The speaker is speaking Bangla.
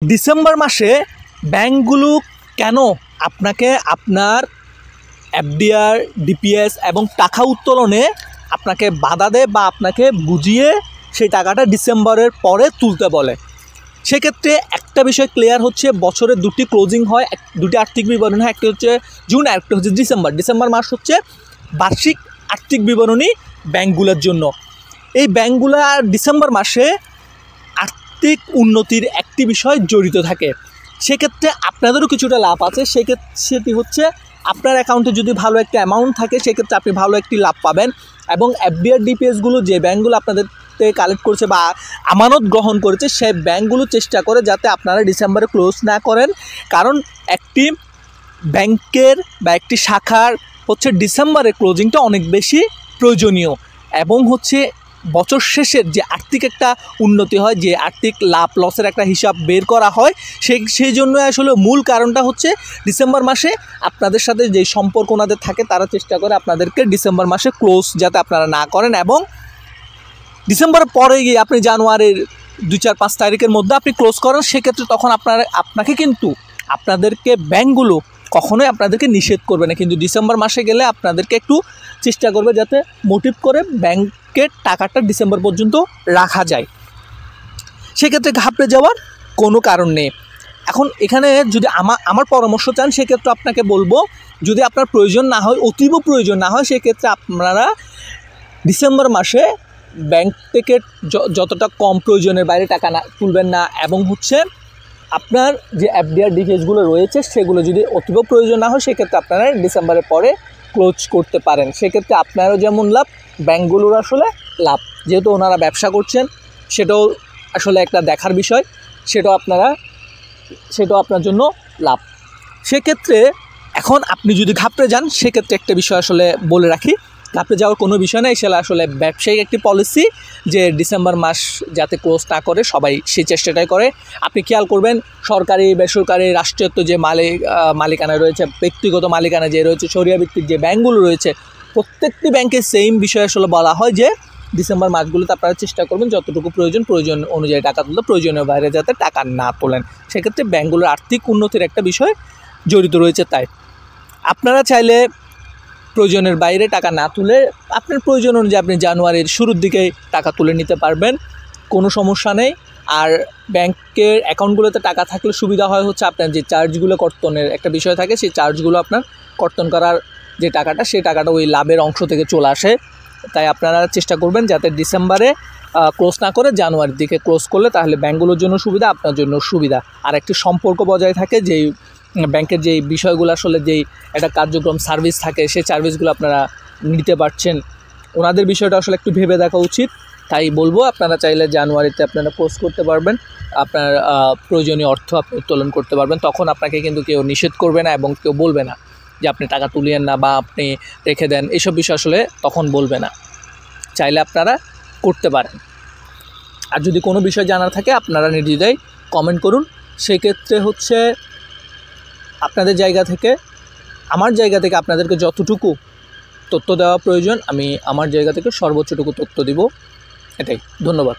ডিসেম্বর মাসে ব্যাংকগুলো কেন আপনাকে আপনার এফডিআর, ডিপিএস এবং টাকা উত্তোলনে আপনাকে বাধা দেয় বা আপনাকে বুঝিয়ে সেই টাকাটা ডিসেম্বরের পরে তুলতে বলে? সেক্ষেত্রে একটা বিষয় ক্লিয়ার হচ্ছে, বছরে দুটি ক্লোজিং হয়, দুটি আর্থিক বিবরণী হয়, একটি হচ্ছে জুন আর একটা হচ্ছে ডিসেম্বর। ডিসেম্বর মাস হচ্ছে বার্ষিক আর্থিক বিবরণী ব্যাংকগুলোর জন্য। এই ব্যাংকগুলো ডিসেম্বর মাসে আর্থিক উন্নতির একটি বিষয় জড়িত থাকে। সেক্ষেত্রে আপনাদেরও কিছুটা লাভ আছে। সেটি হচ্ছে আপনার অ্যাকাউন্টে যদি ভালো একটা অ্যামাউন্ট থাকে সেক্ষেত্রে আপনি ভালো একটি লাভ পাবেন, এবং এফডিআর, ডিপিএসগুলো যে ব্যাংকগুলো আপনাদের কালেক্ট করেছে বা আমানত গ্রহণ করেছে সেই ব্যাংকগুলো চেষ্টা করে যাতে আপনারা ডিসেম্বরে ক্লোজ না করেন, কারণ একটি ব্যাংকের বা একটি শাখার হচ্ছে ডিসেম্বরে ক্লোজিংটা অনেক বেশি প্রয়োজনীয়, এবং হচ্ছে বছর শেষের যে আর্থিক একটা উন্নতি হয়, যে আর্থিক লাভ লসের একটা হিসাব বের করা হয়, সেই জন্য আসলে মূল কারণটা হচ্ছে ডিসেম্বর মাসে আপনাদের সাথে যে সম্পর্ক ওনাদের থাকে তারা চেষ্টা করে আপনাদেরকে ডিসেম্বর মাসে ক্লোজ যাতে আপনারা না করেন, এবং ডিসেম্বরের পরে গিয়ে আপনি জানুয়ারির 2-4-5 তারিখের মধ্যে আপনি ক্লোজ করেন, সেক্ষেত্রে তখন আপনাকে কিন্তু আপনাদেরকে ব্যাংকগুলো কখনোই আপনাদেরকে নিষেধ করবে না, কিন্তু ডিসেম্বর মাসে গেলে আপনাদেরকে একটু চেষ্টা করবে যাতে মোটিভ করে ব্যাংকের টাকাটা ডিসেম্বর পর্যন্ত রাখা যায়। সেক্ষেত্রে ঘাবড়ে যাওয়ার কোনো কারণ নেই। এখন এখানে যদি আমার পরামর্শ চান সেক্ষেত্রে আপনাকে বলবো, যদি আপনার প্রয়োজন না হয়, অতীব প্রয়োজন না হয়, সেক্ষেত্রে আপনারা ডিসেম্বর মাসে ব্যাংক থেকে যতটা কম প্রয়োজনের বাইরে টাকা না তুলবেন না, এবং হচ্ছে আপনার যে এফডিআর, ডিপিএসগুলো রয়েছে সেগুলো যদি অতীব প্রয়োজন না হয় সেক্ষেত্রে আপনারা ডিসেম্বরের পরে ক্লোজ করতে পারেন। সেক্ষেত্রে আপনারও যেমন লাভ, ব্যাংকগুলোর আসলে লাভ, যেহেতু ওনারা ব্যবসা করছেন সেটাও আসলে একটা দেখার বিষয়, সেটাও আপনার জন্য লাভ। সেক্ষেত্রে এখন আপনি যদি ঘাবড়ে যান সেক্ষেত্রে একটা বিষয় আসলে বলে রাখি, ঘাবড়ে যাওয়ার কোনো বিষয় নেই। সেটা আসলে ব্যবসায়িক একটি পলিসি যে ডিসেম্বর মাস যাতে ক্লোজ না করে, সবাই সেই চেষ্টাটাই করে। আপনি খেয়াল করবেন সরকারি, বেসরকারি, রাষ্ট্রায়ত্ত যে মালিকানা রয়েছে, ব্যক্তিগত মালিকানা যে রয়েছে, শরিয়া ভিত্তিক যে ব্যাংকগুলো রয়েছে, প্রত্যেকটি ব্যাংকে সেম বিষয় আসলে বলা হয় যে ডিসেম্বর মাসগুলোতে আপনারা চেষ্টা করবেন যতটুকু প্রয়োজন অনুযায়ী টাকা তুলতে, প্রয়োজনের বাইরে যাতে টাকা না তোলেন। সেক্ষেত্রে ব্যাংকগুলোর আর্থিক উন্নতির একটা বিষয় জড়িত রয়েছে। তাই আপনারা চাইলে প্রয়োজনের বাইরে টাকা না তুলে আপনার প্রয়োজন অনুযায়ী আপনি জানুয়ারির শুরুর দিকেই টাকা তুলে নিতে পারবেন, কোনো সমস্যা নেই। আর ব্যাংকের অ্যাকাউন্টগুলোতে টাকা থাকলে সুবিধা হয় হচ্ছে আপনার যে চার্জগুলো কর্তনের একটা বিষয় থাকে, সেই চার্জগুলো আপনার কর্তন করার যে টাকাটা, সেই টাকাটা ওই লাভের অংশ থেকে চলে আসে। তাই আপনারা চেষ্টা করবেন যাতে ডিসেম্বরে ক্লোজ না করে জানুয়ারির দিকে ক্লোজ করলে তাহলে ব্যাংকগুলোর জন্য সুবিধা, আপনার জন্য সুবিধা, আর একটি সম্পর্ক বজায় থাকে। যেই ব্যাংকের যেই বিষয়গুলো আসলে যেই একটা কার্যক্রম সার্ভিস থাকে, সেই সার্ভিসগুলো আপনারা নিতে পারছেন, ওনাদের বিষয়টা আসলে একটু ভেবে দেখা উচিত। তাই বলবো আপনারা চাইলে জানুয়ারিতে আপনারা পোস্ট করতে পারবেন, আপনার প্রয়োজনীয় অর্থ আপনি উত্তোলন করতে পারবেন। তখন আপনাকে কিন্তু কেউ নিষেধ করবে না এবং কেউ বলবে না যে আপনি টাকা তুলিয়েন না বা আপনি রেখে দেন, এইসব বিষয় আসলে তখন বলবে না। চাইলে আপনারা করতে পারেন। আর যদি কোনো বিষয় জানার থাকে আপনারা নির্দ্বিধায় কমেন্ট করুন। সেক্ষেত্রে হচ্ছে আপনাদের জায়গা থেকে, আমার জায়গা থেকে আপনাদেরকে যতটুকু তথ্য দেওয়া প্রয়োজন আমি আমার জায়গা থেকে সর্বোচ্চটুকু তথ্য দিব। এটাই। ধন্যবাদ।